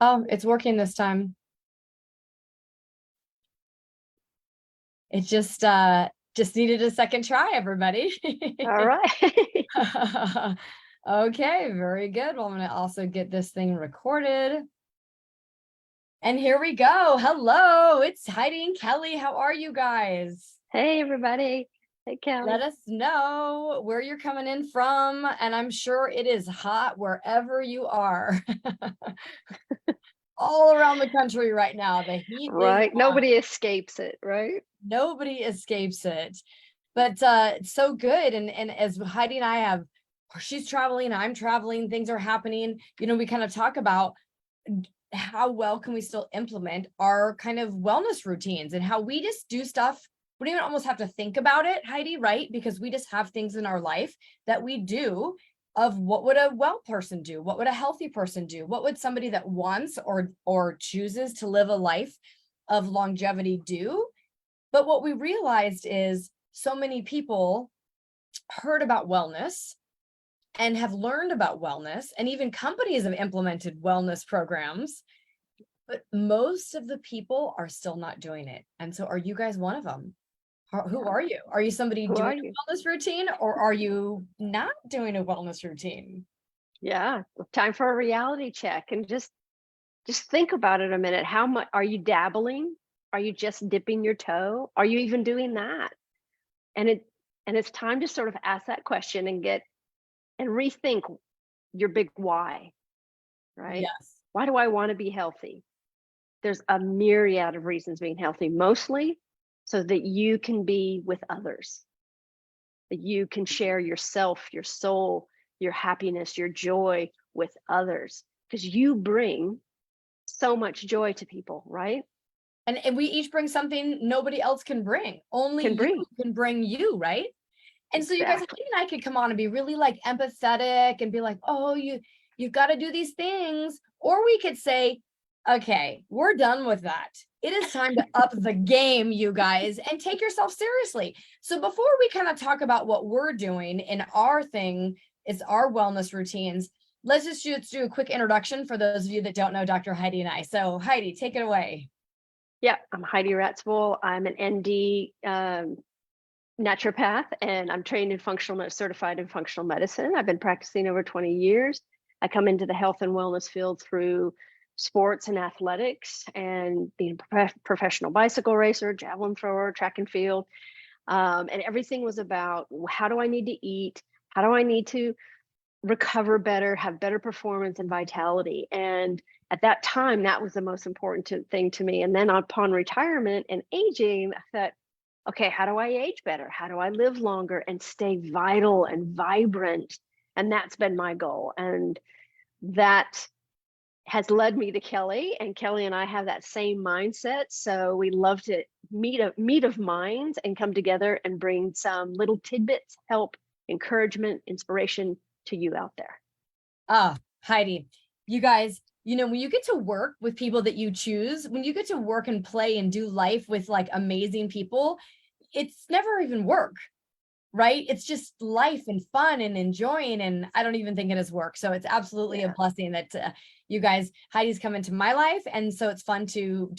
Oh, it's working this time. It just needed a second try, everybody. All right. Okay, very good. Well, I'm going to also get this thing recorded. And here we go. Hello, it's Heidi and Kellie. How are you guys? Hey, everybody. Hey, Kellie. Let us know where you're coming in from. And I'm sure it is hot wherever you are. All around the country right now. The heat is Right. on. Nobody escapes it, right? Nobody escapes it. But it's so good. And as Heidi and I have, she's traveling, I'm traveling, things are happening. We kind of talk about how well can we still implement our kind of wellness routines and how we just do stuff. We don't even almost have to think about it, Heidi, right? Because we just have things in our life that we do of what would a well person do? What would a healthy person do? What would somebody that wants or chooses to live a life of longevity do? But what we realized is so many people heard about wellness and have learned about wellness, and even companies have implemented wellness programs, but most of the people are still not doing it. And so are you guys one of them? Who are you? Are you somebody Who doing are a you? wellness routine, or are you not doing a wellness routine? Yeah. Time for a reality check and just think about it a minute. How much are you dabbling? Are you just dipping your toe? Are you even doing that? And it's time to sort of ask that question and rethink your big why, right? Yes. Why do I want to be healthy? There's a myriad of reasons being healthy, mostly so that you can be with others, that you can share yourself, your soul, your happiness, your joy with others, because you bring so much joy to people, right? And we each bring something nobody else can bring. Only Can you bring. can bring you, right? And so you guys, Exactly. Heidi and I could come on and be really like empathetic and be like, oh, you've got to do these things. Or we could say, okay, we're done with that. It is time to up the game, you guys, and take yourself seriously. So before we kind of talk about what we're doing in our thing, it's our wellness routines. Let's just do a quick introduction for those of you that don't know Dr. Heidi and I. So Heidi, take it away. Yeah, I'm Heidi Ratzbohl. I'm an ND naturopath, and I'm trained in certified in functional medicine. I've been practicing over 20 years. I come into the health and wellness field through sports and athletics, and being a professional bicycle racer, javelin thrower, track and field. And everything was about, how do I need to eat? How do I need to recover better, have better performance and vitality? And at that time, that was the most important thing to me. And then upon retirement and aging, I thought, okay, how do I age better? How do I live longer and stay vital and vibrant? And that's been my goal. And that has led me to Kellie, and Kellie and I have that same mindset. So we love to meet of minds and come together and bring some little tidbits, help, encouragement, inspiration to you out there. Heidi, you guys, when you get to work with people that you choose, when you get to work and play and do life with like amazing people, it's never even work, right? It's just life and fun and enjoying. And I don't even think it is work. So it's absolutely a blessing that you guys, Heidi's come into my life. And so it's fun to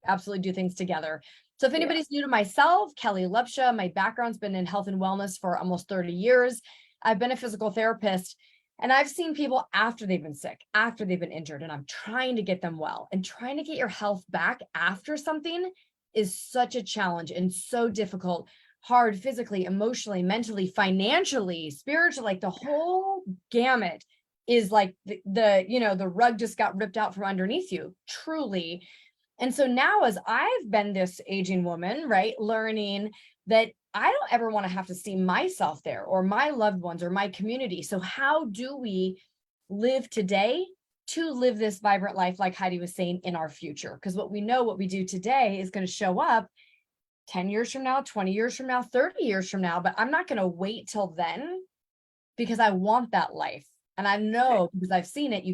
absolutely do things together. So if anybody's new to myself, Kellie Lupsha, my background's been in health and wellness for almost 30 years. I've been a physical therapist, and I've seen people after they've been sick, after they've been injured, and I'm trying to get them well. And trying to get your health back after something is such a challenge and so difficult, hard physically, emotionally, mentally, financially, spiritually, like the whole gamut is like the rug just got ripped out from underneath you, truly. And so now, as I've been this aging woman, right, learning that I don't ever want to have to see myself there or my loved ones or my community. So how do we live today to live this vibrant life, like Heidi was saying, in our future? Because what we know, what we do today is going to show up 10 years from now, 20 years from now, 30 years from now, but I'm not going to wait till then because I want that life. And I know, because I've seen it,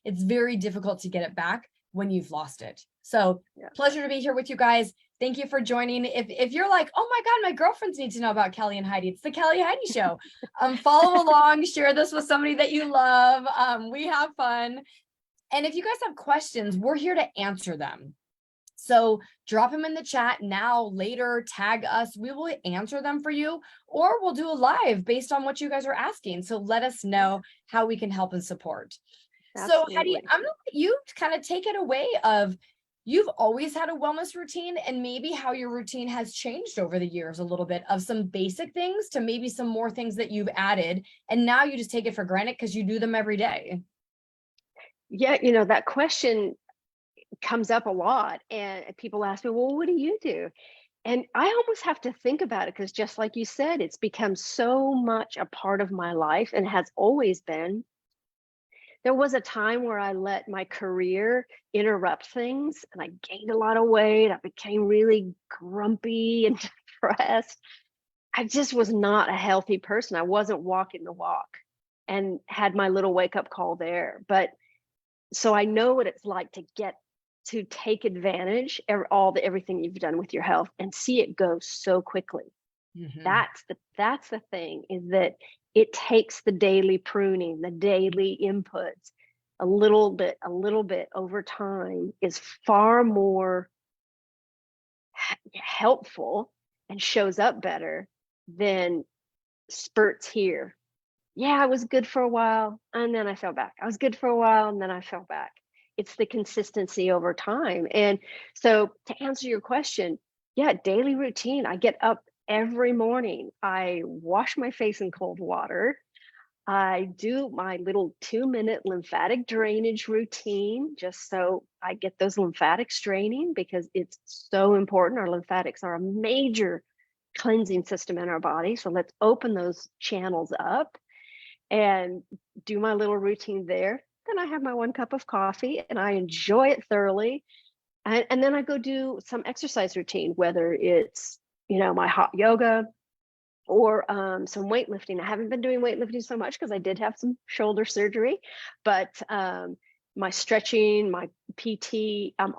it's very difficult to get it back when you've lost it. So pleasure to be here with you guys. Thank you for joining. If you're like, oh my God, my girlfriends need to know about Kellie and Heidi, it's the Kellie Heidi Show. Follow along, share this with somebody that you love. We have fun. And if you guys have questions, we're here to answer them. So drop them in the chat now, later, tag us. We will answer them for you, or we'll do a live based on what you guys are asking. So let us know how we can help and support. So Heidi, Absolutely. I'm gonna let you kind of take it away of, you've always had a wellness routine, and maybe how your routine has changed over the years a little bit, of some basic things to maybe some more things that you've added. And now you just take it for granted because you do them every day. Yeah, that question comes up a lot, and people ask me, well, what do you do? And I almost have to think about it, because just like you said, it's become so much a part of my life and has always been. There was a time where I let my career interrupt things, and I gained a lot of weight. I became really grumpy and depressed. I just was not a healthy person. I wasn't walking the walk, and had my little wake up call there. But so I know what it's like to take advantage of everything you've done with your health and see it go so quickly. Mhm. That's the thing, is that it takes the daily pruning, the daily inputs, a little bit over time, is far more helpful and shows up better than spurts here. Yeah, I was good for a while and then I fell back. I was good for a while and then I fell back. It's the consistency over time. And so, to answer your question, yeah, daily routine. I get up every morning. I wash my face in cold water. I do my little 2-minute lymphatic drainage routine, just so I get those lymphatics draining, because it's so important. Our lymphatics are a major cleansing system in our body. So let's open those channels up and do my little routine there. Then I have my 1 cup of coffee and I enjoy it thoroughly. And then I go do some exercise routine, whether it's, my hot yoga or some weightlifting. I haven't been doing weightlifting so much because I did have some shoulder surgery, but my stretching, my PT, I'm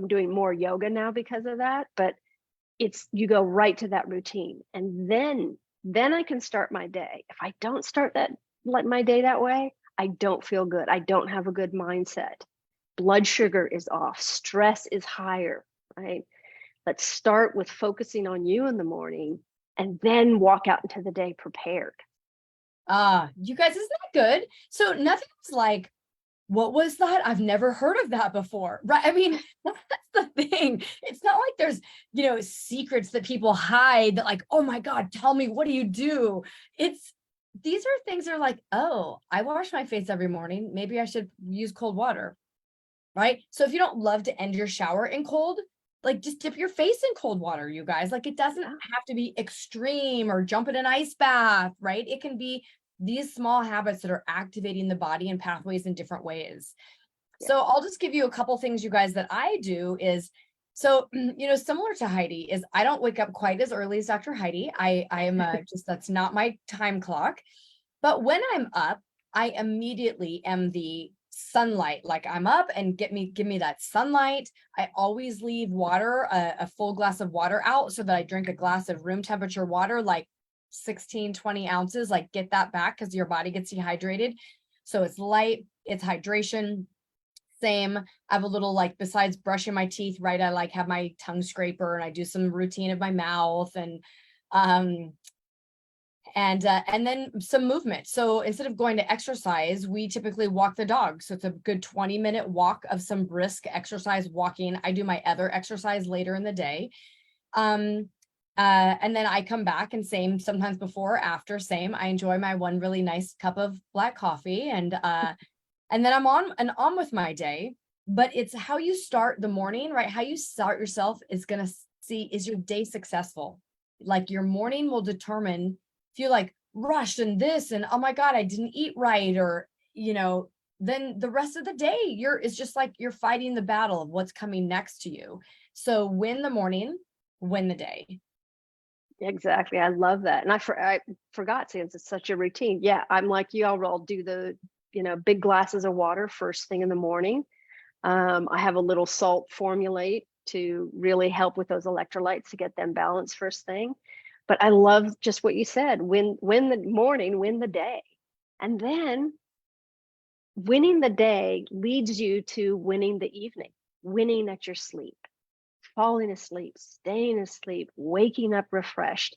doing more yoga now because of that. But you go right to that routine, and then I can start my day. If I don't start my day that way, I don't feel good. I don't have a good mindset. Blood sugar is off. Stress is higher, right? Let's start with focusing on you in the morning, and then walk out into the day prepared. You guys, isn't that good? So nothing's like, what was that? I've never heard of that before. Right. I mean, that's the thing. It's not like there's, secrets that people hide that, like, oh my God, tell me, what do you do? These are things that are like, oh, I wash my face every morning. Maybe I should use cold water. Right. So if you don't love to end your shower in cold, like, just dip your face in cold water, you guys. Like, it doesn't have to be extreme, or jump in an ice bath, right? It can be these small habits that are activating the body and pathways in different ways. Yeah. So I'll just give you a couple things, you guys, that I do is, so, similar to Heidi, is I don't wake up quite as early as Dr. Heidi. I am just, that's not my time clock. But when I'm up, I immediately am the sunlight. Like, I'm up and give me that sunlight. I always leave water, a full glass of water out, so that I drink a glass of room temperature water, like 16, 20 ounces, like, get that back, because your body gets dehydrated. So it's light, it's hydration. Same. I have a little, like, besides brushing my teeth, right, I like have my tongue scraper, and I do some routine of my mouth, and then some movement. So instead of going to exercise, we typically walk the dog. So it's a good 20-minute walk of some brisk exercise walking. I do my other exercise later in the day. And then I come back, and same, sometimes before or after, same, I enjoy my one really nice cup of black coffee, and then I'm on with my day. But it's how you start the morning, right? How you start yourself is going to see, is your day successful? Like, your morning will determine if you, like, rushed and this, and oh my God, I didn't eat right, or, then the rest of the day it's just like you're fighting the battle of what's coming next to you. So win the morning, win the day. Exactly. I love that. And I forgot, since it's such a routine. Yeah, I'm like you. I'll do the, big glasses of water first thing in the morning. I have a little salt formulate to really help with those electrolytes, to get them balanced first thing. But I love just what you said. Win the morning, win the day. And then winning the day leads you to winning the evening, winning at your sleep, falling asleep, staying asleep, waking up refreshed.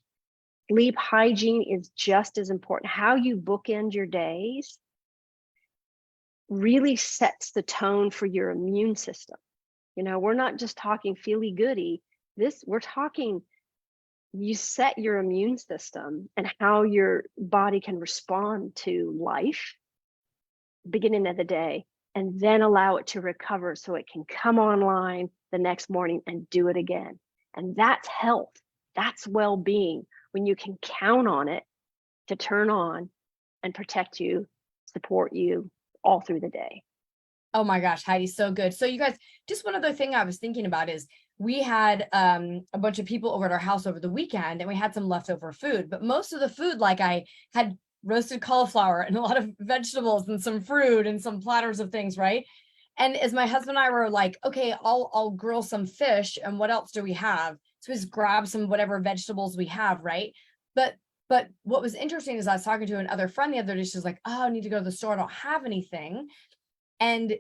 Sleep hygiene is just as important. How you bookend your days really sets the tone for your immune system. We're not just talking feely goody. We're talking, you set your immune system and how your body can respond to life beginning of the day, and then allow it to recover so it can come online the next morning and do it again. And that's health. That's well-being, when you can count on it to turn on and protect you, support you all through the day. Oh my gosh, Heidi, so good. So you guys, just one other thing I was thinking about is we had a bunch of people over at our house over the weekend, and we had some leftover food, but most of the food, like I had roasted cauliflower and a lot of vegetables and some fruit and some platters of things, right? And as my husband and I were like, okay, I'll grill some fish, and what else do we have? So we just grab some whatever vegetables we have, right? But what was interesting is I was talking to another friend the other day. She's like, oh, I need to go to the store. I don't have anything. And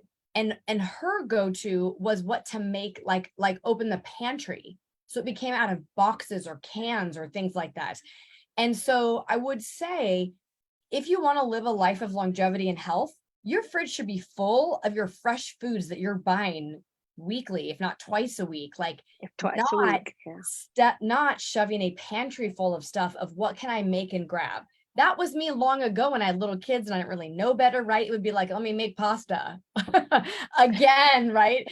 her go-to was what to make, like open the pantry. So it became out of boxes or cans or things like that. And so I would say, if you want to live a life of longevity and health, your fridge should be full of your fresh foods that you're buying weekly, if not twice a week. Like, If twice a week, yeah. Not shoving a pantry full of stuff of what can I make and grab. That was me long ago when I had little kids and I didn't really know better, right? It would be like, let me make pasta again, right?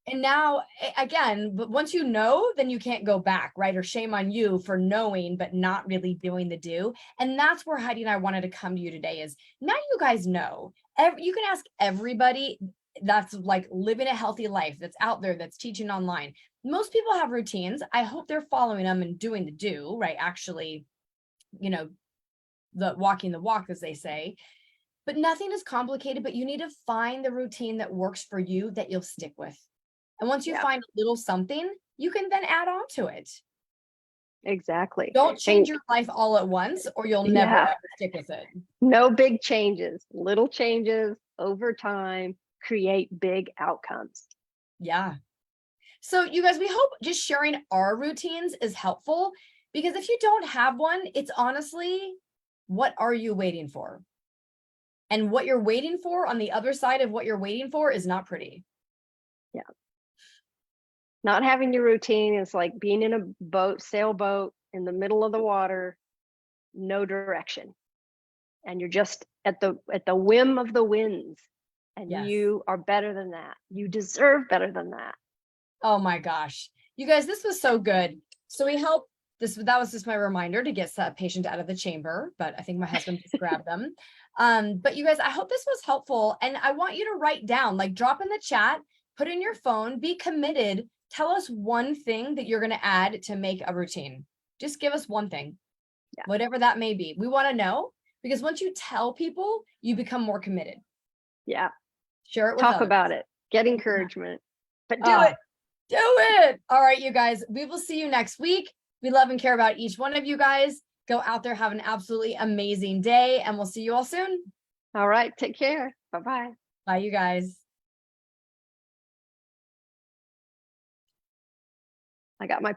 And now, again, but once you know, then you can't go back, right? Or shame on you for knowing, but not really doing the do. And that's where Heidi and I wanted to come to you today is, now you guys know, you can ask everybody that's like living a healthy life, that's out there, that's teaching online. Most people have routines. I hope they're following them and doing the do, right? Actually, the walking the walk, as they say. But nothing is complicated, but you need to find the routine that works for you, that you'll stick with. And once you find a little something, you can then add on to it. Exactly. Don't change your life all at once, or you'll never ever stick with it. No big changes. Little changes over time create big outcomes. Yeah. So you guys, we hope just sharing our routines is helpful, because if you don't have one, it's honestly, what are you waiting for? And what you're waiting for on the other side of what you're waiting for is not pretty. Yeah. Not having your routine is like being in a sailboat in the middle of the water, no direction. And you're just at the whim of the winds. And you are better than that. You deserve better than that. Oh my gosh. You guys, this was so good. So we help that was just my reminder to get that patient out of the chamber, but I think my husband just grabbed them. But you guys, I hope this was helpful. And I want you to write down, like, drop in the chat, put in your phone, be committed. Tell us one thing that you're going to add to make a routine. Just give us one thing, whatever that may be. We want to know, because once you tell people, you become more committed. Yeah. Share it with Talk others. about it. Get encouragement. But do it. Do it. All right, you guys. We will see you next week. We love and care about each one of you guys. Go out there, have an absolutely amazing day, and we'll see you all soon. All right. Take care. Bye-bye. Bye, you guys. I got my